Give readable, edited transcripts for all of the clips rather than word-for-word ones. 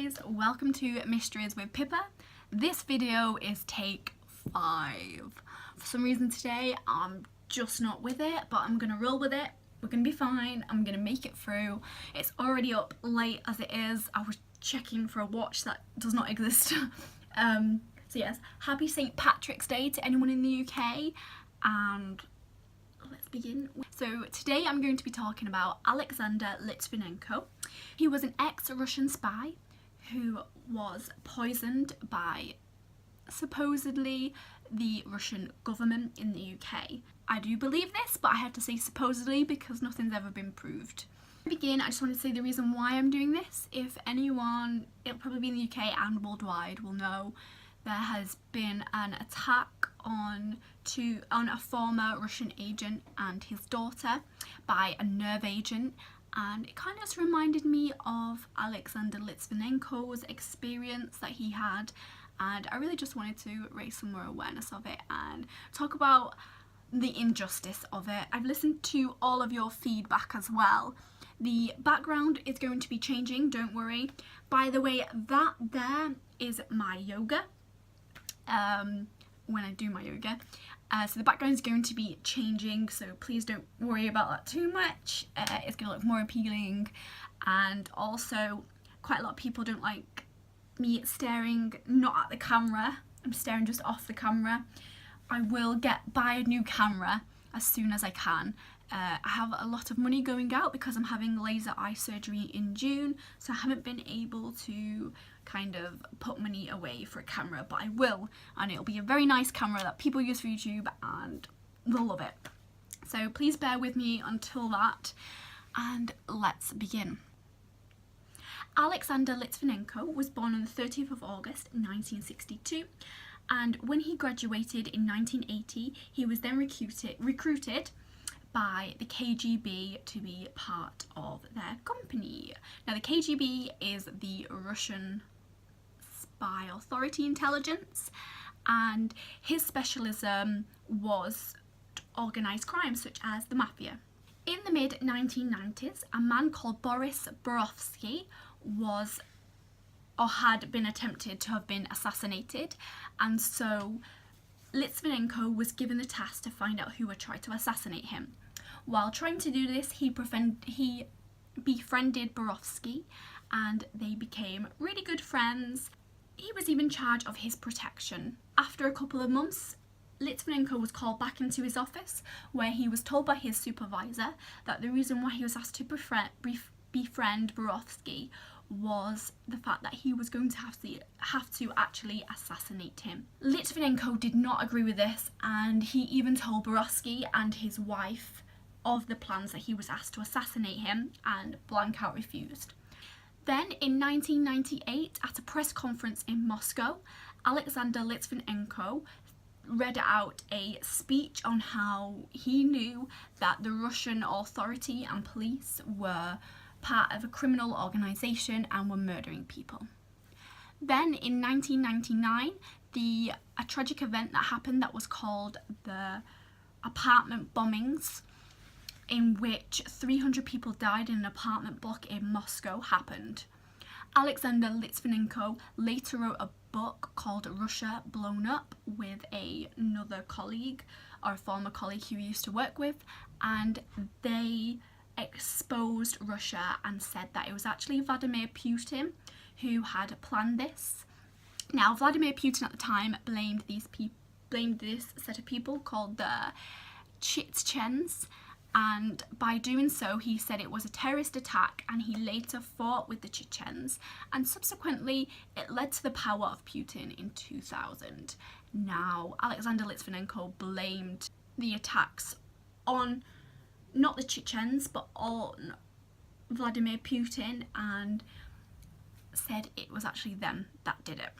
guys, welcome to Mysteries with Pippa. This video is take 5. For some reason today I'm just not with it, but I'm gonna roll with it. We're gonna be fine. I'm gonna make it through. It's already up late as it is. I was checking for a watch that does not exist. So yes, happy St. Patrick's Day to anyone in the UK, and let's begin. So today I'm going to be talking about Alexander Litvinenko. He was an ex-Russian spy who was poisoned by supposedly the Russian government in the UK. I do believe this, but I have to say supposedly because nothing's ever been proved. To begin, I just want to say the reason why I'm doing this. If anyone, it'll probably be in the UK and worldwide, will know there has been an attack on a former Russian agent and his daughter by a nerve agent, and it kind of just reminded me of Alexander Litvinenko's experience that he had, and I really just wanted to raise some more awareness of it and talk about the injustice of it. I've listened to all of your feedback as well. The background is going to be changing, don't worry. By the way, that there is my yoga. When I do my yoga. So the background is going to be changing, so please don't worry about that too much. It's going to look more appealing, and also quite a lot of people don't like me staring not at the camera. I'm staring just off the camera. I will buy a new camera as soon as I can. I have a lot of money going out because I'm having laser eye surgery in June, so I haven't been able to kind of put money away for a camera, but I will, and it'll be a very nice camera that people use for YouTube and they'll love it. So please bear with me until that, and let's begin. Alexander Litvinenko was born on the 30th of August 1962, and when he graduated in 1980 he was then recruited by the KGB to be part of their company. Now the KGB is the Russian spy authority intelligence, and his specialism was organised crime such as the mafia. In the mid-1990s, a man called Boris Borovsky had been attempted to have been assassinated, and so Litvinenko was given the task to find out who had tried to assassinate him. While trying to do this, he befriended Borovsky, and they became really good friends. He was even in charge of his protection. After a couple of months, Litvinenko was called back into his office, where he was told by his supervisor that the reason why he was asked to befriend Borovsky was the fact that he was going to have to actually assassinate him. Litvinenko did not agree with this, and he even told Borovsky and his wife of the plans that he was asked to assassinate him, and blank out refused. Then in 1998, at a press conference in Moscow, Alexander Litvinenko read out a speech on how he knew that the Russian authority and police were part of a criminal organisation and were murdering people. Then in 1999, a tragic event that happened that was called the apartment bombings, in which 300 people died in an apartment block in Moscow, happened. Alexander Litvinenko later wrote a book called Russia Blown Up with another colleague, or a former colleague who he used to work with, and they exposed Russia and said that it was actually Vladimir Putin who had planned this. Now Vladimir Putin at the time blamed this set of people called the Chechens, and by doing so he said it was a terrorist attack, and he later fought with the Chechens, and subsequently it led to the power of Putin in 2000. Now Alexander Litvinenko blamed the attacks on not the Chechens but on Vladimir Putin, and said it was actually them that did it.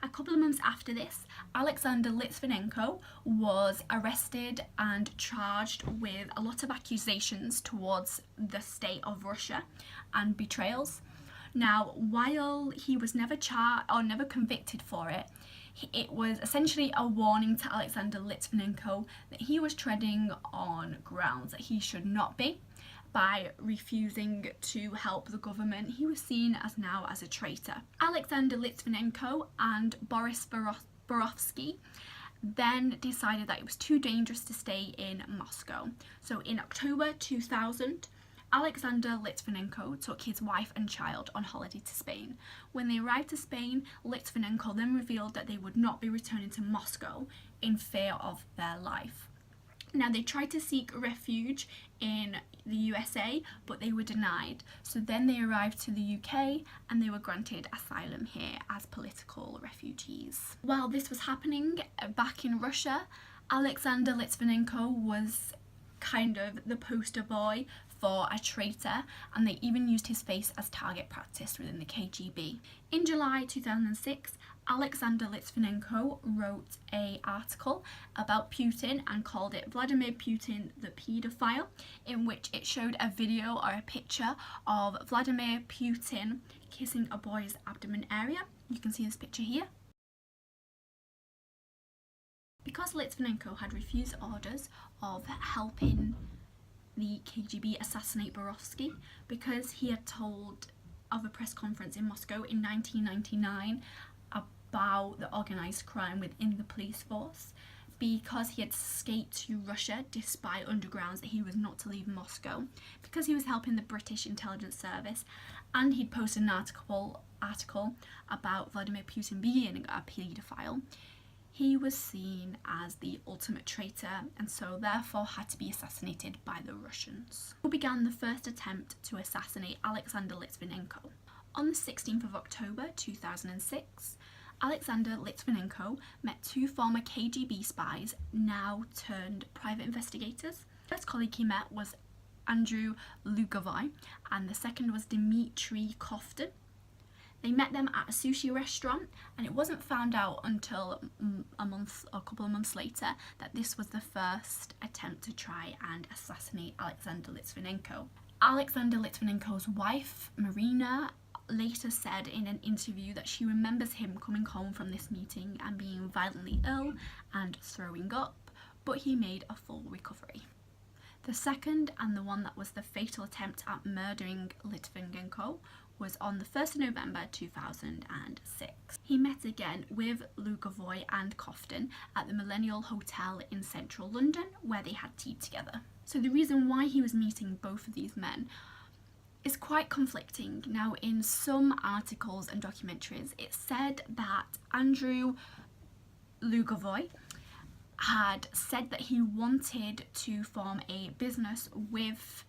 A couple of months after this, Alexander Litvinenko was arrested and charged with a lot of accusations towards the state of Russia and betrayals. Now, while he was never charged or never convicted for it, it was essentially a warning to Alexander Litvinenko that he was treading on grounds that he should not be, by refusing to help the government. He was seen as now as a traitor. Alexander Litvinenko and Boris Borovsky then decided that it was too dangerous to stay in Moscow. So in October 2000, Alexander Litvinenko took his wife and child on holiday to Spain. When they arrived to Spain, Litvinenko then revealed that they would not be returning to Moscow in fear of their life. Now, they tried to seek refuge in the USA, but they were denied. So then they arrived to the UK and they were granted asylum here as political refugees. While this was happening back in Russia, Alexander Litvinenko was kind of the poster boy for a traitor, and they even used his face as target practice within the KGB. In July 2006, Alexander Litvinenko wrote an article about Putin and called it Vladimir Putin the Paedophile, in which it showed a video or a picture of Vladimir Putin kissing a boy's abdomen area. You can see this picture here. Because Litvinenko had refused orders of helping the KGB assassinate Borovsky, because he had told of a press conference in Moscow in 1999 about the organised crime within the police force, because he had escaped to Russia despite undergrounds that he was not to leave Moscow, because he was helping the British intelligence service, and he'd posted an article about Vladimir Putin being a paedophile. He was seen as the ultimate traitor and so therefore had to be assassinated by the Russians, who began the first attempt to assassinate Alexander Litvinenko. On the 16th of October 2006, Alexander Litvinenko met two former KGB spies, now turned private investigators. The first colleague he met was Andrew Lugovoy and the second was Dmitry Koftin. They met them at a sushi restaurant, and it wasn't found out until a couple of months later that this was the first attempt to try and assassinate Alexander Litvinenko. Alexander Litvinenko's wife, Marina, later said in an interview that she remembers him coming home from this meeting and being violently ill and throwing up, but he made a full recovery. The second, and the one that was the fatal attempt at murdering Litvinenko, was on the 1st of November 2006. He met again with Lugovoy and Koftin at the Millennial Hotel in central London, where they had tea together. So the reason why he was meeting both of these men is quite conflicting. Now, in some articles and documentaries, it said that Andrew Lugovoy had said that he wanted to form a business with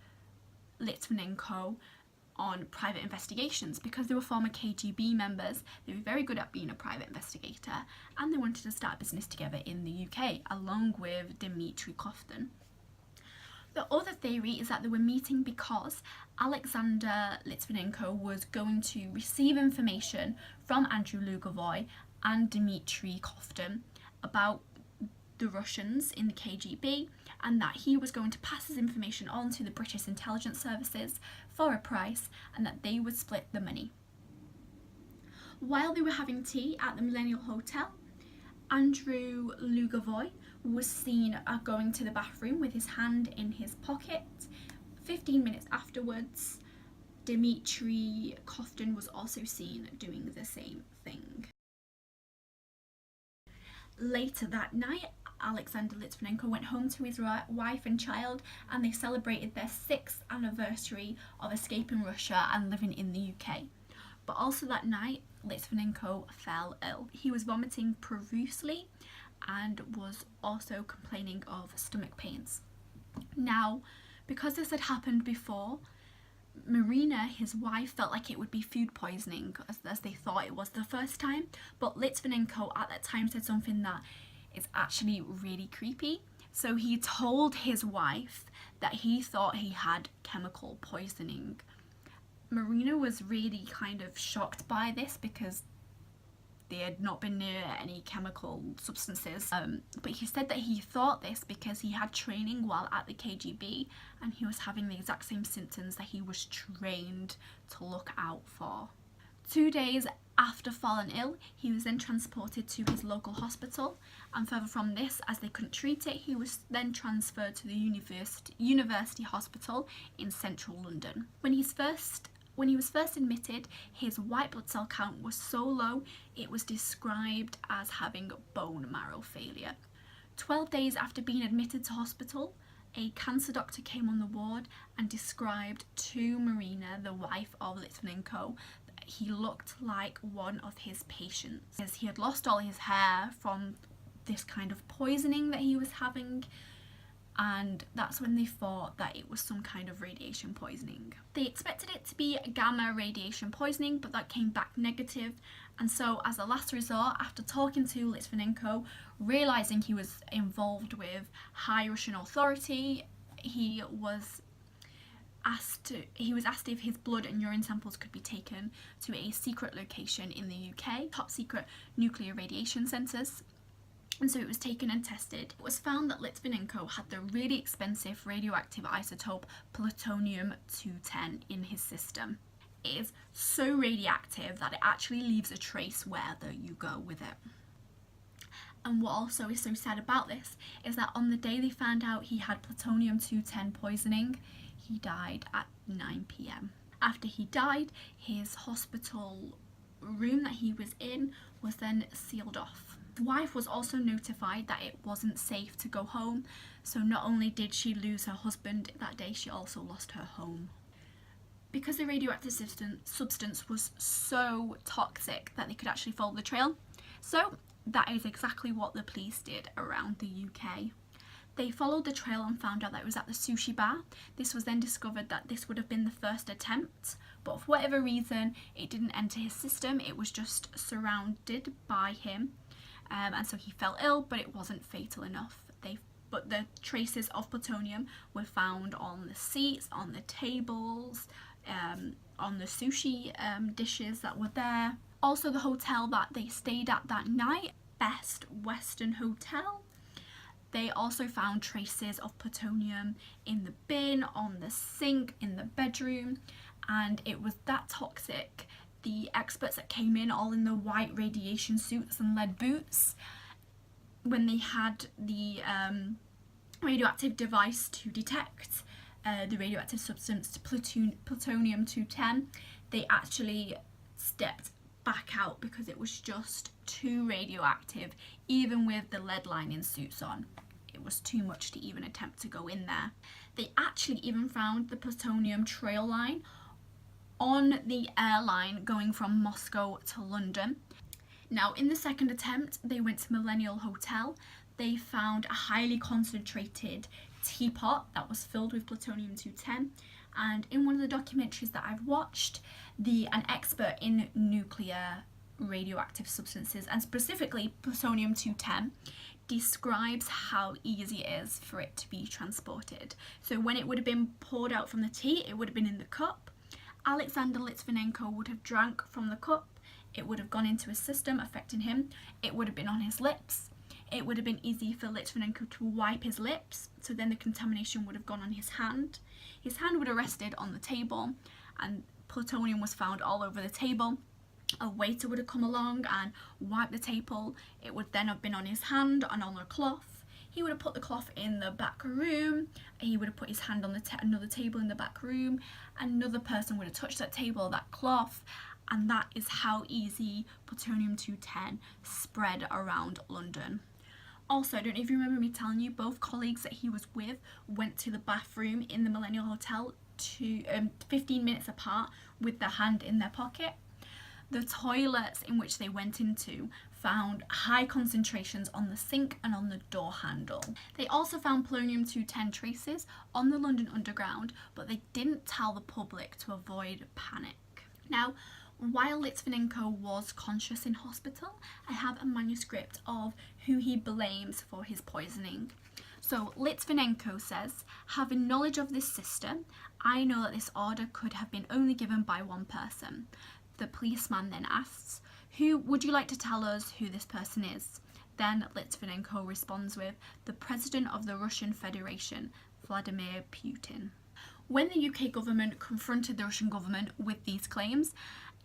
Litvinenko on private investigations because they were former KGB members. They were very good at being a private investigator, and they wanted to start a business together in the UK along with Dmitry Koftin. The other theory is that they were meeting because Alexander Litvinenko was going to receive information from Andrew Lugovoy and Dmitry Koftin about the Russians in the KGB, and that he was going to pass his information on to the British intelligence services for a price, and that they would split the money. While they were having tea at the Millennial Hotel, Andrew Lugovoy was seen going to the bathroom with his hand in his pocket. 15 minutes afterwards, Dmitry Koftin was also seen doing the same thing. Later that night, Alexander Litvinenko went home to his wife and child, and they celebrated their 6th anniversary of escaping Russia and living in the UK. But also that night, Litvinenko fell ill. He was vomiting profusely and was also complaining of stomach pains. Now, because this had happened before, Marina, his wife, felt like it would be food poisoning as they thought it was the first time, but Litvinenko at that time said something that is actually really creepy. So he told his wife that he thought he had chemical poisoning. Marina was really kind of shocked by this because they had not been near any chemical substances, but he said that he thought this because he had training while at the KGB and he was having the exact same symptoms that he was trained to look out for. 2 days After falling ill, he was then transported to his local hospital, and further from this, as they couldn't treat it, he was then transferred to the University Hospital in central London. When he was first admitted, his white blood cell count was so low, it was described as having bone marrow failure. 12 days after being admitted to hospital, a cancer doctor came on the ward and described to Marina, the wife of Litvinenko, that he looked like one of his patients, as he had lost all his hair from this kind of poisoning that he was having, and that's when they thought that it was some kind of radiation poisoning. They expected it to be gamma radiation poisoning, but that came back negative, and so as a last resort, after talking to Litvinenko, realising he was involved with high Russian authority, he was asked if his blood and urine samples could be taken to a secret location in the UK, top secret nuclear radiation centres. And so it was taken and tested. It was found that Litvinenko had the really expensive radioactive isotope plutonium-210 in his system. It is so radioactive that it actually leaves a trace wherever you go with it. And what also is so sad about this is that on the day they found out he had plutonium-210 poisoning, he died at 9 p.m. After he died, his hospital room that he was in was then sealed off. His wife was also notified that it wasn't safe to go home, so not only did she lose her husband that day, she also lost her home. Because the radioactive substance was so toxic that they could actually follow the trail, so that is exactly what the police did around the UK. They followed the trail and found out that it was at the sushi bar. This was then discovered that this would have been the first attempt, but for whatever reason it didn't enter his system, it was just surrounded by him. And so he fell ill, but it wasn't fatal enough. But the traces of plutonium were found on the seats, on the tables, on the sushi dishes that were there. Also, the hotel that they stayed at that night, Best Western Hotel, they also found traces of plutonium in the bin, on the sink, in the bedroom, and it was that toxic. The experts that came in, all in the white radiation suits and lead boots, when they had the radioactive device to detect the radioactive substance plutonium-210, they actually stepped back out because it was just too radioactive. Even with the lead lining suits on, it was too much to even attempt to go in there. They actually even found the plutonium trail line on the airline going from Moscow to London. Now, in the second attempt, they went to Millennial Hotel. They found a highly concentrated teapot that was filled with plutonium-210, and in one of the documentaries that I've watched, an expert in nuclear radioactive substances, and specifically plutonium-210, describes how easy it is for it to be transported. So when it would have been poured out from the tea, it would have been in the cup. Alexander Litvinenko would have drank from the cup, it would have gone into his system, affecting him, it would have been on his lips, it would have been easy for Litvinenko to wipe his lips, so then the contamination would have gone on his hand. His hand would have rested on the table, and plutonium was found all over the table. A waiter would have come along and wiped the table, it would then have been on his hand and on a cloth. He would have put the cloth in the back room, he would have put his hand on another table in the back room, another person would have touched that table or that cloth, and that is how easy plutonium-210 spread around London. Also, I don't know if you remember me telling you, both colleagues that he was with went to the bathroom in the Millennial Hotel 15 minutes apart with their hand in their pocket. The toilets in which they went into found high concentrations on the sink and on the door handle. They also found plutonium-210 traces on the London Underground, but they didn't tell the public to avoid panic. Now, while Litvinenko was conscious in hospital, I have a manuscript of who he blames for his poisoning. So Litvinenko says, having knowledge of this system, I know that this order could have been only given by one person. The policeman then asks, would you like to tell us who this person is? Then Litvinenko responds with, the President of the Russian Federation, Vladimir Putin. When the UK government confronted the Russian government with these claims,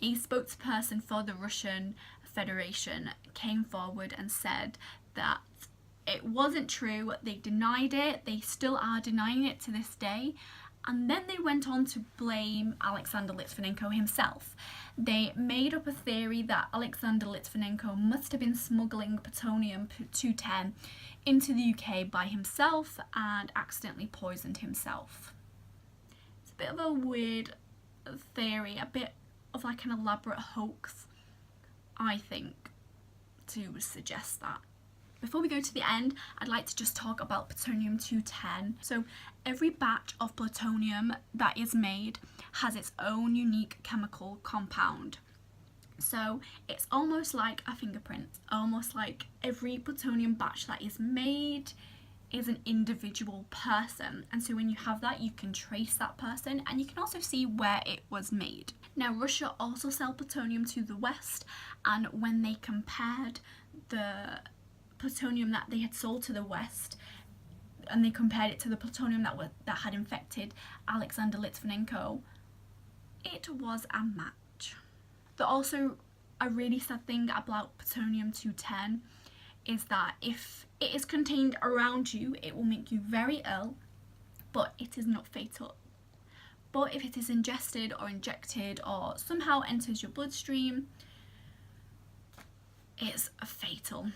a spokesperson for the Russian Federation came forward and said that it wasn't true. They denied it. They still are denying it to this day. And then they went on to blame Alexander Litvinenko himself. They made up a theory that Alexander Litvinenko must have been smuggling plutonium-210 into the UK by himself and accidentally poisoned himself. It's a bit of a weird theory, a bit of like an elaborate hoax, I think, to suggest that. Before we go to the end, I'd like to just talk about plutonium-210. So every batch of plutonium that is made has its own unique chemical compound. So it's almost like a fingerprint, almost like every plutonium batch that is made is an individual person. And so when you have that, you can trace that person and you can also see where it was made. Now, Russia also sells plutonium to the West, and when they compared the plutonium that they had sold to the West and they compared it to the plutonium that had infected Alexander Litvinenko, it was a match. Also, a really sad thing about plutonium-210 is that if it is contained around you, it will make you very ill, but it is not fatal. But if it is ingested or injected or somehow enters your bloodstream, it's fatal.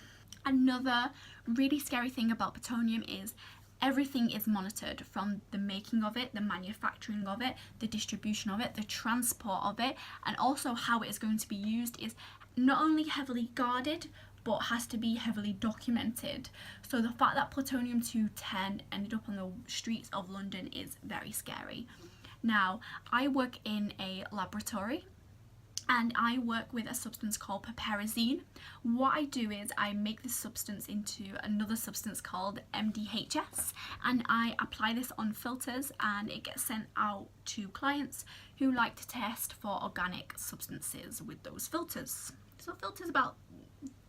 Another really scary thing about plutonium is everything is monitored, from the making of it, the manufacturing of it, the distribution of it, the transport of it, and also how it is going to be used is not only heavily guarded but has to be heavily documented. So the fact that plutonium-210 ended up on the streets of London is very scary. Now, I work in a laboratory and I work with a substance called piperazine. What I do is I make this substance into another substance called MDHS, and I apply this on filters and it gets sent out to clients who like to test for organic substances with those filters. So filters about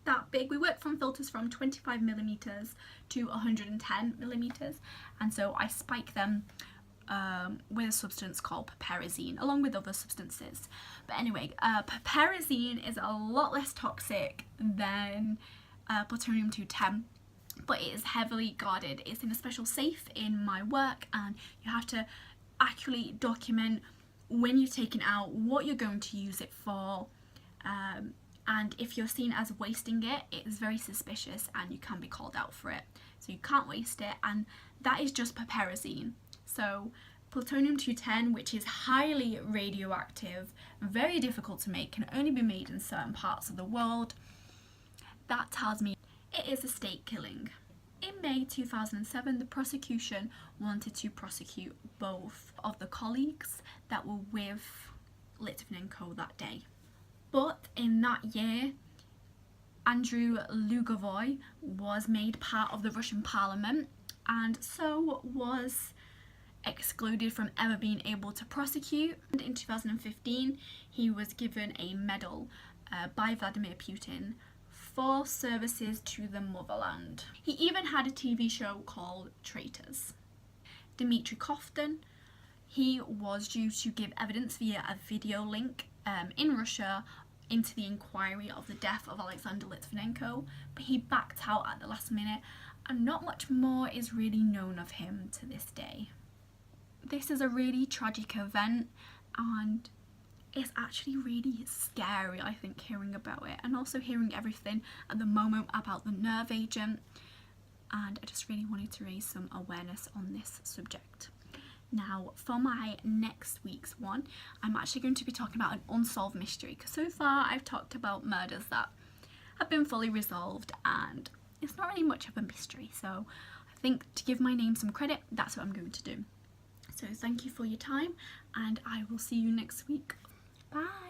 that big. We work from filters from 25 millimeters to 110 millimeters, and so I spike them with a substance called piperazine along with other substances. But anyway, piperazine is a lot less toxic than plutonium-210, but it is heavily guarded. It's in a special safe in my work, and you have to accurately document when you've taken out, what you're going to use it for, and if you're seen as wasting it, it is very suspicious and you can be called out for it. So you can't waste it, and that is just piperazine. So plutonium-210, which is highly radioactive, very difficult to make, can only be made in certain parts of the world, that tells me it is a state killing. In May 2007, the prosecution wanted to prosecute both of the colleagues that were with Litvinenko that day. But in that year, Andrew Lugovoy was made part of the Russian parliament and so was excluded from ever being able to prosecute. And in 2015, he was given a medal by Vladimir Putin for services to the motherland. He even had a TV show called Traitors. Dmitry Koftin, he was due to give evidence via a video link in Russia into the inquiry of the death of Alexander Litvinenko, but he backed out at the last minute, and not much more is really known of him to this day. This is a really tragic event, and it's actually really scary, I think, hearing about it, and also hearing everything at the moment about the nerve agent, and I just really wanted to raise some awareness on this subject. Now, for my next week's one, I'm actually going to be talking about an unsolved mystery, because so far I've talked about murders that have been fully resolved, and it's not really much of a mystery, so I think to give my name some credit, that's what I'm going to do. So thank you for your time, and I will see you next week. Bye!